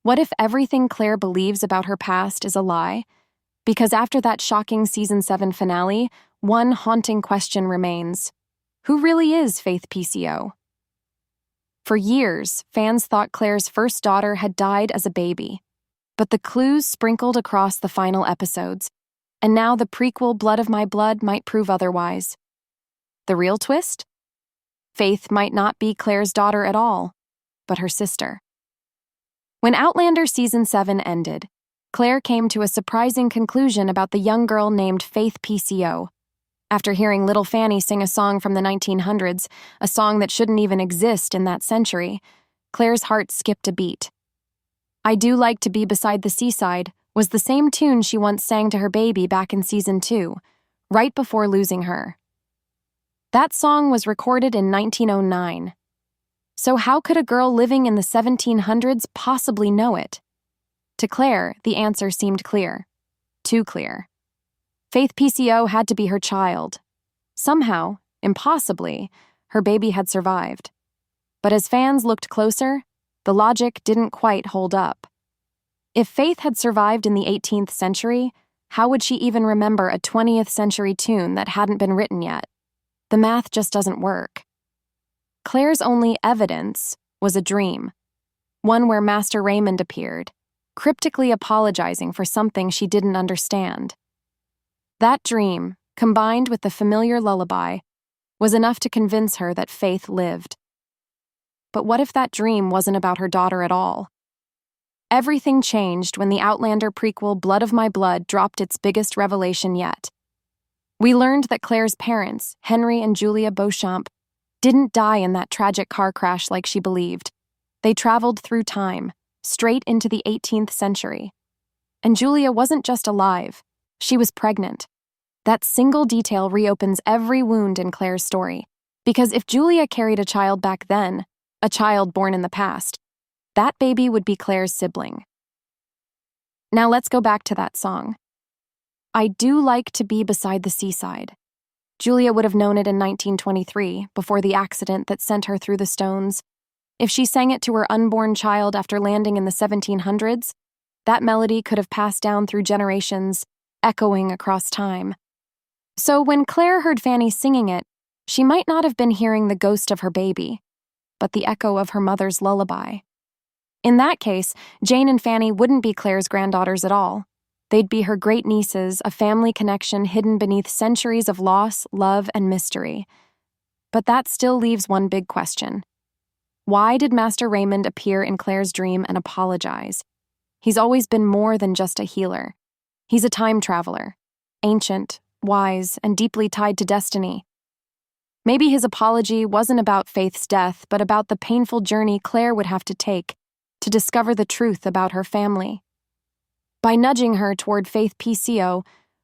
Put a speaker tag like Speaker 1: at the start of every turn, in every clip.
Speaker 1: What if everything Claire believes about her past is a lie? Because after that shocking Season 7 finale, one haunting question remains. Who really is Faith P.C.O? For years, fans thought Claire's first daughter had died as a baby. But the clues sprinkled across the final episodes, and now the prequel Blood of My Blood might prove otherwise. The real twist? Faith might not be Claire's daughter at all, but her sister. When Outlander Season 7 ended, Claire came to a surprising conclusion about the young girl named Faith P.C.O. After hearing Little Fanny sing a song from the 1900s, a song that shouldn't even exist in that century, Claire's heart skipped a beat. I Do Like to Be Beside the Seaside was the same tune she once sang to her baby back in Season 2, right before losing her. That song was recorded in 1909. So how could a girl living in the 1700s possibly know it? To Claire, the answer seemed clear. Too clear. Faith P.C.O. had to be her child. Somehow, impossibly, her baby had survived. But as fans looked closer, the logic didn't quite hold up. If Faith had survived in the 18th century, how would she even remember a 20th century tune that hadn't been written yet? The math just doesn't work. Claire's only evidence was a dream, one where Master Raymond appeared, cryptically apologizing for something she didn't understand. That dream, combined with the familiar lullaby, was enough to convince her that Faith lived. But what if that dream wasn't about her daughter at all? Everything changed when the Outlander prequel Blood of My Blood dropped its biggest revelation yet. We learned that Claire's parents, Henry and Julia Beauchamp, didn't die in that tragic car crash like she believed. They traveled through time, straight into the 18th century. And Julia wasn't just alive, she was pregnant. That single detail reopens every wound in Claire's story, because if Julia carried a child back then, a child born in the past, that baby would be Claire's sibling. Now let's go back to that song. I Do Like to Be Beside the Seaside. Julia would have known it in 1923, before the accident that sent her through the stones. If she sang it to her unborn child after landing in the 1700s, that melody could have passed down through generations, echoing across time. So when Claire heard Fanny singing it, she might not have been hearing the ghost of her baby, but the echo of her mother's lullaby. In that case, Jane and Fanny wouldn't be Claire's granddaughters at all. They'd be her great-nieces, a family connection hidden beneath centuries of loss, love, and mystery. But that still leaves one big question. Why did Master Raymond appear in Claire's dream and apologize? He's always been more than just a healer. He's a time traveler, ancient, wise, and deeply tied to destiny. Maybe his apology wasn't about Faith's death, but about the painful journey Claire would have to take to discover the truth about her family. By nudging her toward Faith P.C.O.,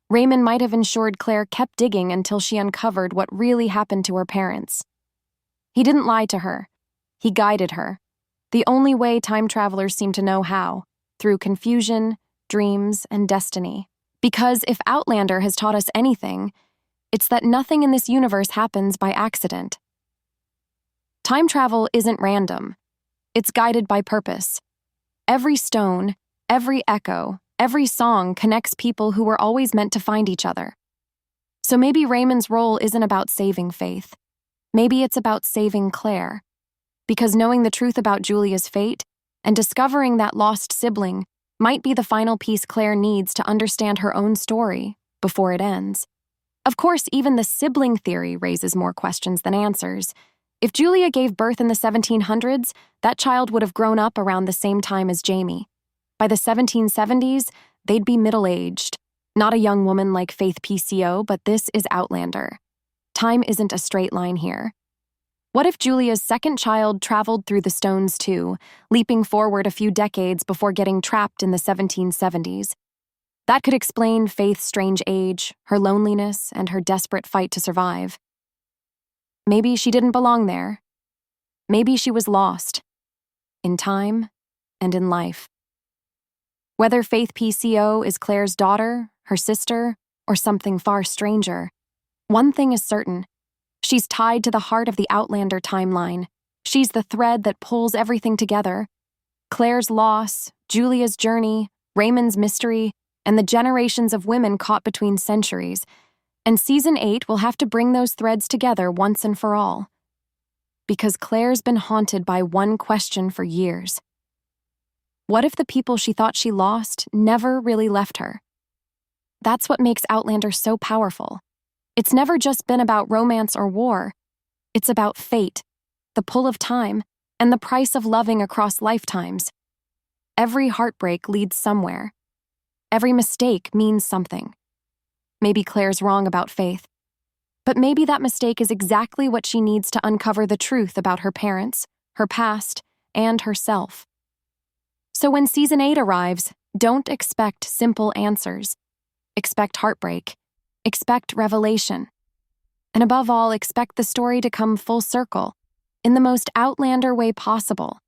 Speaker 1: Raymond might have ensured Claire kept digging until she uncovered what really happened to her parents. He didn't lie to her. He guided her, the only way time travelers seem to know how, through confusion, dreams, and destiny. Because if Outlander has taught us anything, it's that nothing in this universe happens by accident. Time travel isn't random. It's guided by purpose. Every stone, every echo, every song connects people who were always meant to find each other. So maybe Raymond's role isn't about saving Faith. Maybe it's about saving Claire. Because knowing the truth about Julia's fate and discovering that lost sibling might be the final piece Claire needs to understand her own story before it ends. Of course, even the sibling theory raises more questions than answers. If Julia gave birth in the 1700s, that child would have grown up around the same time as Jamie. By the 1770s, they'd be middle-aged. Not a young woman like Faith P.C.O., but this is Outlander. Time isn't a straight line here. What if Julia's second child traveled through the stones too, leaping forward a few decades before getting trapped in the 1770s? That could explain Faith's strange age, her loneliness, and her desperate fight to survive. Maybe she didn't belong there. Maybe she was lost. In time and in life. Whether Faith P.C.O. is Claire's daughter, her sister, or something far stranger, one thing is certain. She's tied to the heart of the Outlander timeline. She's the thread that pulls everything together. Claire's loss, Julia's journey, Raymond's mystery, and the generations of women caught between centuries. And Season 8 will have to bring those threads together once and for all. Because Claire's been haunted by one question for years. What if the people she thought she lost never really left her? That's what makes Outlander so powerful. It's never just been about romance or war. It's about fate, the pull of time, and the price of loving across lifetimes. Every heartbreak leads somewhere. Every mistake means something. Maybe Claire's wrong about Faith, but maybe that mistake is exactly what she needs to uncover the truth about her parents, her past, and herself. So when Season 8 arrives, don't expect simple answers. Expect heartbreak. Expect revelation. And above all, expect the story to come full circle, in the most Outlander way possible.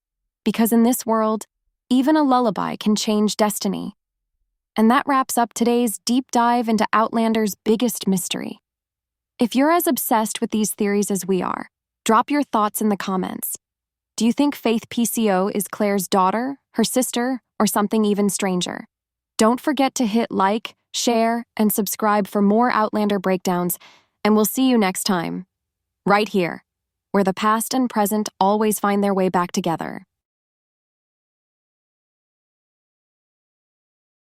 Speaker 1: Because in this world, even a lullaby can change destiny. And that wraps up today's deep dive into Outlander's biggest mystery. If you're as obsessed with these theories as we are, drop your thoughts in the comments. Do you think Faith P.C.O. is Claire's daughter, her sister, or something even stranger? Don't forget to hit like, share, and subscribe for more Outlander breakdowns, and we'll see you next time, right here, where the past and present always find their way back together.